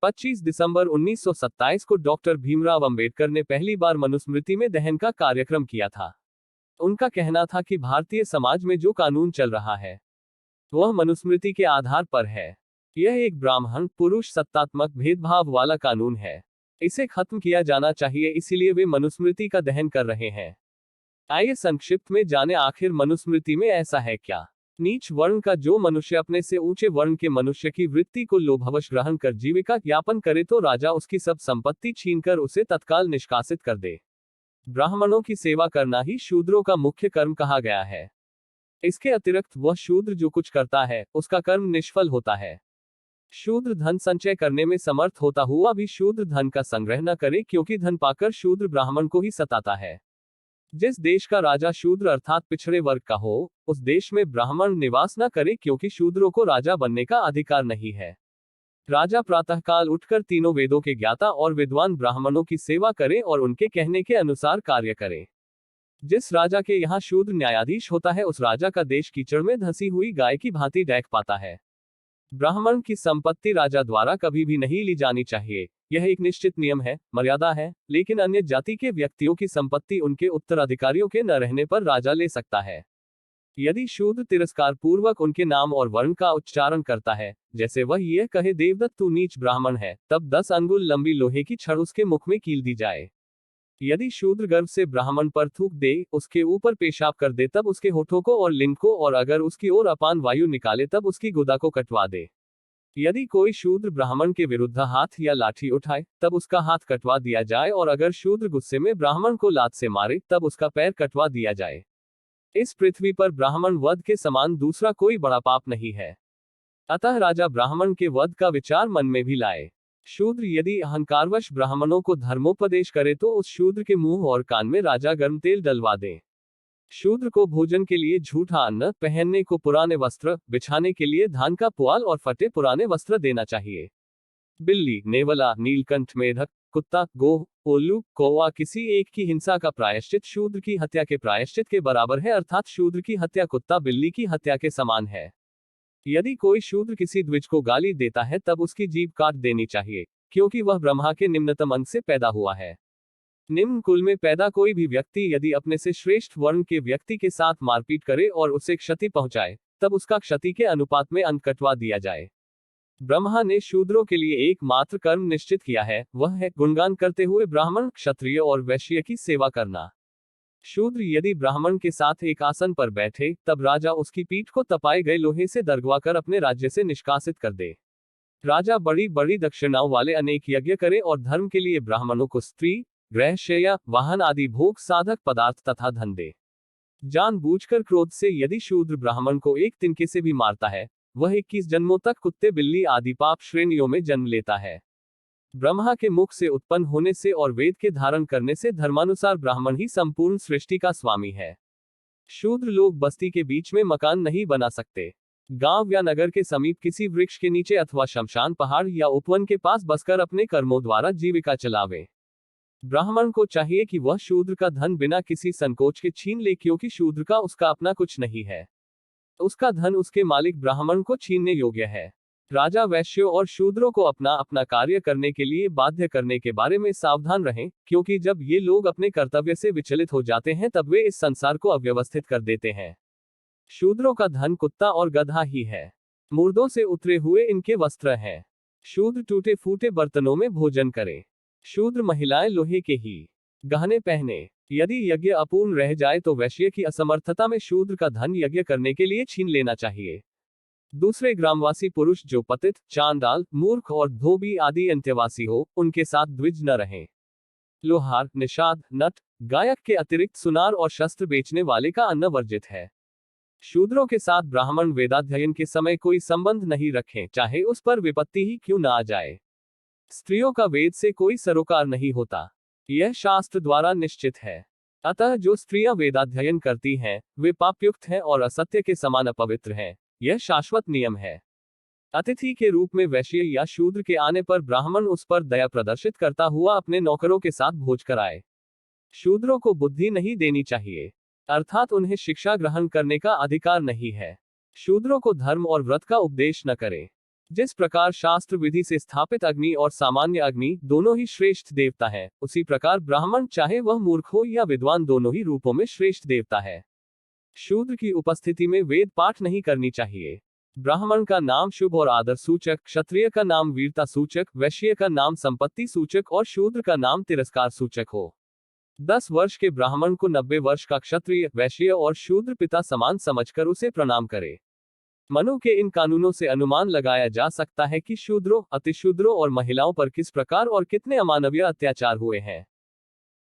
25 दिसंबर 1927 को डॉक्टर भीमराव अंबेडकर ने पहली बार मनुस्मृति में दहन का कार्यक्रम किया था। उनका कहना था कि भारतीय समाज में जो कानून चल रहा है वह मनुस्मृति के आधार पर है। यह एक ब्राह्मण पुरुष सत्तात्मक भेदभाव वाला कानून है। इसे खत्म किया जाना चाहिए, इसीलिए वे मनुस्मृति का दहन कर रहे हैं। आइए संक्षिप्त में जाने आखिर मनुस्मृति में ऐसा है क्या। नीच वर्ण का जो मनुष्य अपने से ऊंचे वर्ण के मनुष्य की वृत्ति को लोभवश ग्रहण कर जीविका यापन करे तो राजा उसकी सब संपत्ति छीनकर उसे तत्काल निष्कासित कर दे। ब्राह्मणों की सेवा करना ही शूद्रों का मुख्य कर्म कहा गया है। इसके अतिरिक्त वह शूद्र जो कुछ करता है उसका कर्म निष्फल होता है। शूद्र धन संचय करने में समर्थ होता हुआ भी शूद्र धन का संग्रह न करे, क्योंकि धन पाकर शूद्र ब्राह्मण को ही सताता है। जिस देश का राजा शूद्र अर्थात पिछड़े वर्ग का हो, उस देश में ब्राह्मण निवास न करे, क्योंकि शूद्रों को राजा बनने का अधिकार नहीं है। राजा प्रातःकाल उठकर तीनों वेदों के ज्ञाता और विद्वान ब्राह्मणों की सेवा करे और उनके कहने के अनुसार कार्य करे। जिस राजा के यहाँ शूद्र न्यायाधीश होता है, उस राजा का देश कीचड़ में धंसी हुई गाय की भांति डैक पाता है। ब्राह्मण की संपत्ति राजा द्वारा कभी भी नहीं ली जानी चाहिए। यह एक निश्चित नियम है, मर्यादा है, लेकिन अन्य जाति के व्यक्तियों की संपत्ति उनके उत्तराधिकारियों के न रहने पर राजा ले सकता है। यदि शूद्र तिरस्कार पूर्वक उनके नाम और वर्ण का उच्चारण करता है, जैसे वह यह कहे देवदत्त तू नीच ब्राह्मण है, तब 10 अंगुल लंबी लोहे की छड़ उसके मुख में कील दी जाए। यदि शूद्र गर्भ से ब्राह्मण पर थूक दे, उसके ऊपर पेशाब कर दे, तब उसके होठों को और लिंग को, और अगर उसकी ओर अपान वायु निकाले तब उसकी गुदा को कटवा दे। यदि कोई शूद्र ब्राह्मण के विरुद्ध हाथ या लाठी उठाए, तब उसका हाथ कटवा दिया जाए, और अगर शूद्र गुस्से में ब्राह्मण को लात से मारे तब उसका पैर कटवा दिया जाए। इस पृथ्वी पर ब्राह्मण वध के समान दूसरा कोई बड़ा पाप नहीं है। अतः राजा ब्राह्मण के वध का विचार मन में भी लाए। शूद्र यदि अहंकारवश ब्राह्मणों को धर्मोपदेश करे तो उस शूद्र के मुंह और कान में राजा गर्म तेल डलवा दे। शूद्र को भोजन के लिए झूठा अन्न, पहनने को पुराने वस्त्र, बिछाने के लिए धान का पुआल और फटे पुराने वस्त्र देना चाहिए। बिल्ली, नेवला, नीलकंठ, मेढक, कुत्ता, गोह, उल्लू, कौवा किसी एक की हिंसा का प्रायश्चित शूद्र की हत्या के प्रायश्चित के बराबर है, अर्थात शूद्र की हत्या कुत्ता बिल्ली की हत्या के समान है। यदि कोई शूद्र किसी द्विज को गाली देता है तब उसकी जीभ काट देनी चाहिए, क्योंकि वह ब्रह्मा के निम्नतम अंग से पैदा हुआ है। निम्न कुल में पैदा कोई भी व्यक्ति यदि अपने से श्रेष्ठ वर्ण के व्यक्ति के साथ मारपीट करे और उसे क्षति पहुंचाए, तब उसका क्षति के अनुपात में अंग कटवा दिया जाए। ब्रह्मा ने शूद्रों के लिए एकमात्र कर्म निश्चित किया है, वह है गुणगान करते हुए ब्राह्मण, क्षत्रिय और वैश्य की सेवा करना। शूद्र यदि ब्राह्मण के साथ एक आसन पर बैठे, तब राजा उसकी पीठ को तपाए गए लोहे से दरगवाकर अपने राज्य से निष्कासित कर दे। राजा बड़ी बड़ी दक्षिणाओं वाले अनेक यज्ञ करे और धर्म के लिए ब्राह्मणों को स्त्री, गृह, शैया, वाहन आदि भोग साधक पदार्थ तथा धन दे। जानबूझकर क्रोध से यदि शूद्र ब्राह्मण को एक तिनके से भी मारता है, वह 21 जन्मों तक कुत्ते, बिल्ली आदि पाप श्रेणियों में जन्म लेता है। ब्रह्मा के मुख से उत्पन्न होने से और वेद के धारण करने से धर्मानुसार ब्राह्मण ही संपूर्ण सृष्टि का स्वामी है। शूद्र लोग बस्ती के बीच में मकान नहीं बना सकते। गांव या नगर के समीप किसी वृक्ष के नीचे अथवा शमशान, पहाड़ या उपवन के पास बसकर अपने कर्मों द्वारा जीविका चलावे। ब्राह्मण को चाहिए कि वह शूद्र का धन बिना किसी संकोच के छीन ले, क्योंकि शूद्र का उसका अपना कुछ नहीं है। उसका धन उसके मालिक ब्राह्मण को छीनने योग्य है। राजा वैश्यों और शूद्रों को अपना अपना कार्य करने के लिए बाध्य करने के बारे में सावधान रहें, क्योंकि जब ये लोग अपने कर्तव्य से विचलित हो जाते हैं तब वे इस संसार को अव्यवस्थित कर देते हैं। शूद्रों का धन कुत्ता और गधा ही है। मुर्दों से उतरे हुए इनके वस्त्र हैं। शूद्र टूटे फूटे बर्तनों में भोजन करे। शूद्र महिलाएं लोहे के ही गहने पहने। यदि यज्ञ अपूर्ण रह जाए तो वैश्य की असमर्थता में शूद्र का धन यज्ञ करने के लिए छीन लेना चाहिए। दूसरे ग्रामवासी पुरुष जो पतित, चांडाल, मूर्ख और धोबी आदि अंत्यवासी हो, उनके साथ द्विज न रहें। लोहार, निषाद, नट, गायक के अतिरिक्त सुनार और शस्त्र बेचने वाले का अन्न वर्जित है। शूद्रों के साथ ब्राह्मण वेदाध्ययन के समय कोई संबंध नहीं रखें, चाहे उस पर विपत्ति ही क्यों न आ जाए। स्त्रियों का वेद से कोई सरोकार नहीं होता, यह शास्त्र द्वारा निश्चित है। अतः जो स्त्रियां वेदाध्ययन करती हैं, वे पापयुक्त हैं और असत्य के समान अपवित्र हैं, यह शाश्वत नियम है। अतिथि के रूप में वैश्य या शूद्र के आने पर ब्राह्मण उस पर दया प्रदर्शित करता हुआ अपने नौकरों के साथ भोज कराए। शूद्रों को बुद्धि नहीं देनी चाहिए, अर्थात उन्हें शिक्षा ग्रहण करने का अधिकार नहीं है। शूद्रों को धर्म और व्रत का उपदेश न करे। जिस प्रकार शास्त्र विधि से स्थापित अग्नि और सामान्य अग्नि दोनों ही श्रेष्ठ देवता है, उसी प्रकार ब्राह्मण चाहे वह मूर्ख हो या विद्वान दोनों ही रूपों में श्रेष्ठ देवता है। शूद्र की उपस्थिति में वेद पाठ नहीं करनी चाहिए। ब्राह्मण का नाम शुभ और आदर सूचक, क्षत्रिय का नाम वीरता सूचक, वैश्य का नाम संपत्ति सूचक और शूद्र का नाम तिरस्कार सूचक हो। 10 वर्ष के ब्राह्मण को 90 वर्ष का क्षत्रिय, वैश्य और शूद्र पिता समान समझकर उसे प्रणाम करे। मनु के इन कानूनों से अनुमान लगाया जा सकता है कि शूद्रों, अतिशूद्रों और महिलाओं पर किस प्रकार और कितने अमानवीय अत्याचार हुए हैं।